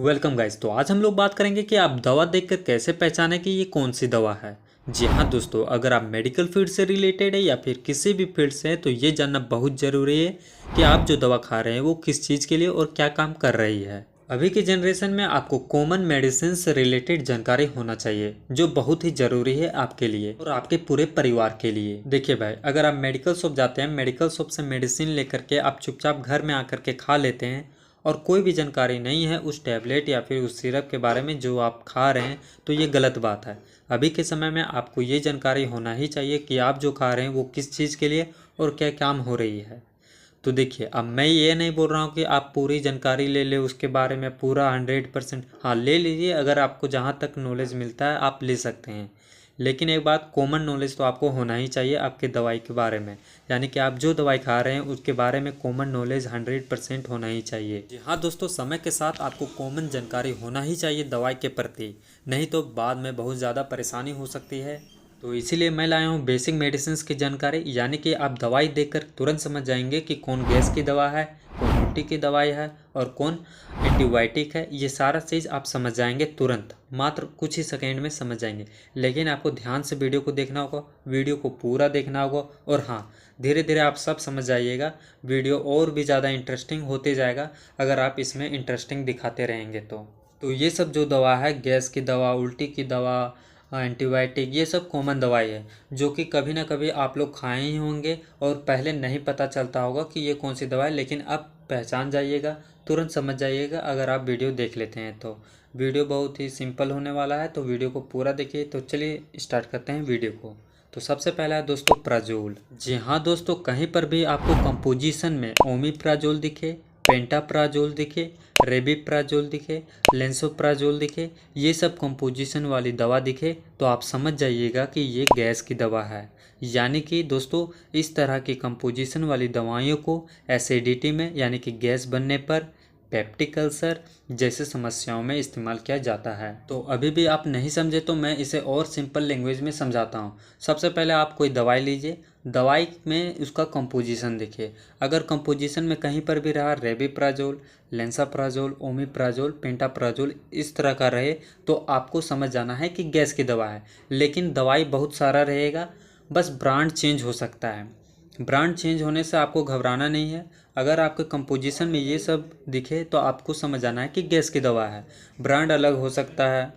Welcome guys. तो आज हम लोग बात करेंगे कि आप दवा देखकर कैसे पहचानें कि ये कौन सी दवा है। जी हाँ दोस्तों, अगर आप मेडिकल फील्ड से रिलेटेड है या फिर किसी भी फील्ड से है तो ये जानना बहुत ज़रूरी है कि आप जो दवा खा रहे हैं वो किस चीज़ के लिए और क्या काम कर रही है। अभी की जनरेशन में आपको कॉमन मेडिसिन से रिलेटेड जानकारी होना चाहिए, जो बहुत ही ज़रूरी है आपके लिए और आपके पूरे परिवार के लिए। देखिए भाई, अगर आप मेडिकल शॉप जाते हैं, मेडिकल शॉप से मेडिसिन लेकर के आप चुपचाप घर में आकर के खा लेते हैं और कोई भी जानकारी नहीं है उस टैबलेट या फिर उस सिरप के बारे में जो आप खा रहे हैं, तो ये गलत बात है। अभी के समय में आपको ये जानकारी होना ही चाहिए कि आप जो खा रहे हैं वो किस चीज़ के लिए और क्या काम हो रही है। तो देखिए, अब मैं ये नहीं बोल रहा हूँ कि आप पूरी जानकारी ले ले उसके बारे में पूरा 100%। हाँ, ले लीजिए, अगर आपको जहाँ तक नॉलेज मिलता है आप ले सकते हैं। लेकिन एक बात, कॉमन नॉलेज तो आपको होना ही चाहिए आपके दवाई के बारे में, यानी कि आप जो दवाई खा रहे हैं उसके बारे में कॉमन नॉलेज 100% होना ही चाहिए। जी हाँ दोस्तों, समय के साथ आपको कॉमन जानकारी होना ही चाहिए दवाई के प्रति, नहीं तो बाद में बहुत ज़्यादा परेशानी हो सकती है। तो इसीलिए मैं लाया हूँ बेसिक मेडिसिन की जानकारी, यानी कि आप दवाई देखकर तुरंत समझ जाएंगे कि कौन गैस की दवा है, कौन उल्टी की दवाई है और कौन एंटीबायोटिक है। ये सारा चीज़ आप समझ जाएंगे तुरंत, मात्र कुछ ही सेकेंड में समझ जाएंगे। लेकिन आपको ध्यान से वीडियो को देखना होगा, वीडियो को पूरा देखना होगा और हाँ, धीरे धीरे आप सब समझ जाइएगा। वीडियो और भी ज़्यादा इंटरेस्टिंग होते जाएगा अगर आप इसमें इंटरेस्टिंग दिखाते रहेंगे तो ये सब जो दवा है, गैस की दवा, उल्टी की दवा, एंटीबायोटिक, ये सब कॉमन दवाई है जो कि कभी ना कभी आप लोग खाए ही होंगे और पहले नहीं पता चलता होगा कि ये कौन सी दवा है, लेकिन अब पहचान जाइएगा, तुरंत समझ जाइएगा अगर आप वीडियो देख लेते हैं तो। वीडियो बहुत ही सिंपल होने वाला है, तो वीडियो को पूरा देखिए। तो चलिए स्टार्ट करते हैं वीडियो को। तो सबसे पहला है दोस्तों प्राजोल। जी हाँ दोस्तों, कहीं पर भी आपको कंपोजिशन में ओमिप्राजोल दिखे, पेंटाप्राजोल दिखे, रेबिप्राजोल दिखे, लेंसोप्राजोल दिखे, ये सब कंपोजिशन वाली दवा दिखे तो आप समझ जाइएगा कि ये गैस की दवा है। यानी कि दोस्तों, इस तरह की कंपोजिशन वाली दवाइयों को एसिडिटी में यानी कि गैस बनने पर, पेप्टिक अल्सर जैसे समस्याओं में इस्तेमाल किया जाता है। तो अभी भी आप नहीं समझे तो मैं इसे और सिंपल लैंग्वेज में समझाता हूँ। सबसे पहले आप कोई दवाई लीजिए, दवाई में उसका कंपोजिशन देखिए। अगर कंपोजिशन में कहीं पर भी रहा रेबिप्राजोल, लेंसाप्राजोल, ओमिप्राजोल, पेंटाप्राजोल इस तरह का रहे तो आपको समझ जाना है कि गैस की दवा है। लेकिन दवाई बहुत सारा रहेगा, बस ब्रांड चेंज हो सकता है। ब्रांड चेंज होने से आपको घबराना नहीं है। अगर आपके कंपोजिशन में ये सब दिखे तो आपको समझ आना है कि गैस की दवा है। ब्रांड अलग हो सकता है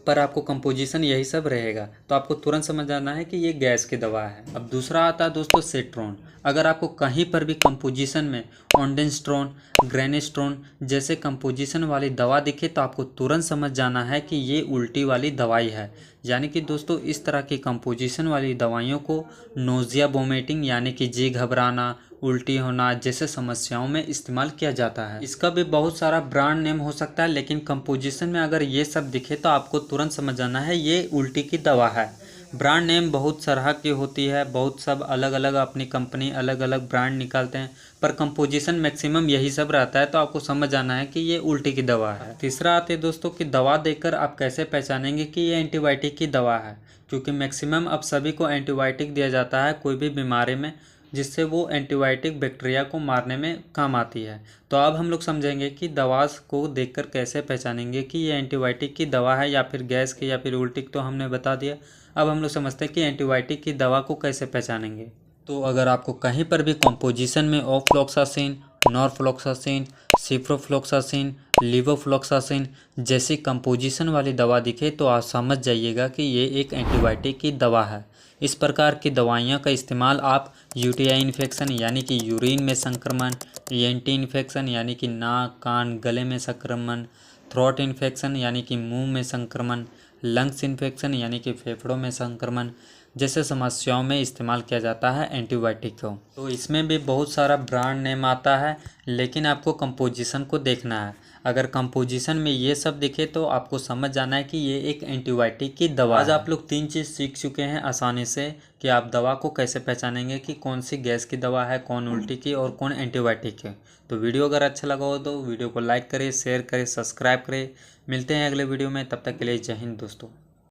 पर आपको कंपोजिशन यही सब रहेगा, तो आपको तुरंत समझ आना है कि ये गैस की दवा है। अब दूसरा आता है दोस्तों सेट्रोन। अगर आपको कहीं पर भी कंपोजिशन में ऑन्डेंस्ट्रोन, ग्रेनेस्ट्रोन जैसे कंपोजिशन वाली दवा दिखे तो आपको तुरंत समझ जाना है कि ये उल्टी वाली दवाई है। यानी कि दोस्तों, इस तरह की कंपोजिशन वाली दवाइयों को नोजिया, वोमिटिंग यानी कि जी घबराना, उल्टी होना जैसे समस्याओं में इस्तेमाल किया जाता है। इसका भी बहुत सारा ब्रांड नेम हो सकता है, लेकिन कंपोजिशन में अगर ये सब दिखे तो आपको तुरंत समझ जाना है ये उल्टी की दवा है। ब्रांड नेम बहुत तरह की होती है, बहुत सब अलग अलग अपनी कंपनी अलग अलग ब्रांड निकालते हैं, पर कंपोजिशन मैक्सिमम यही सब रहता है, तो आपको समझ आना है कि ये उल्टी की दवा है। तीसरा आते हैं दोस्तों कि दवा देखकर आप कैसे पहचानेंगे कि ये एंटीबायोटिक की दवा है, क्योंकि मैक्सिमम अब सभी को एंटीबायोटिक दिया जाता है कोई भी बीमारी में, जिससे वो एंटीबायोटिक बैक्टीरिया को मारने में काम आती है। तो अब हम लोग समझेंगे कि दवा को देखकर कैसे पहचानेंगे कि ये एंटीबायोटिक की दवा है या फिर गैस की या फिर उल्टी, तो हमने बता दिया। अब हम लोग समझते हैं कि एंटीबायोटिक की दवा को कैसे पहचानेंगे। तो अगर आपको कहीं पर भी कंपोजिशन में ऑफ्लॉक्सासिन, नॉरफ्लॉक्सासिन, सिप्रोफ्लॉक्सासिन, लीवोफ्लॉक्सासिन जैसी कंपोजिशन वाली दवा दिखे तो आप समझ जाइएगा कि ये एक एंटीबायोटिक की दवा है। इस प्रकार की दवाइयों का इस्तेमाल आप यूटीआई इन्फेक्शन यानी कि यूरिन में संक्रमण, ईएनटी इन्फेक्शन यानी कि नाक, कान, गले में संक्रमण, थ्रोट इन्फेक्शन यानी कि मुंह में संक्रमण, लंग्स इन्फेक्शन यानी कि फेफड़ों में संक्रमण जैसे समस्याओं में इस्तेमाल किया जाता है एंटीबायोटिक को। तो इसमें भी बहुत सारा ब्रांड नेम आता है, लेकिन आपको कंपोजिशन को देखना है। अगर कंपोजिशन में ये सब दिखे तो आपको समझ जाना है कि ये एक एंटीबायोटिक की दवा है। आज आप लोग 3 चीज़ सीख चुके हैं आसानी से कि आप दवा को कैसे पहचानेंगे कि कौन सी गैस की दवा है, कौन उल्टी की और कौन एंटीबायोटिक है। तो वीडियो अगर अच्छा लगा हो तो वीडियो को लाइक करें, शेयर करें, सब्सक्राइब करें। मिलते हैं अगले वीडियो में, तब तक के लिए जय हिंद दोस्तों।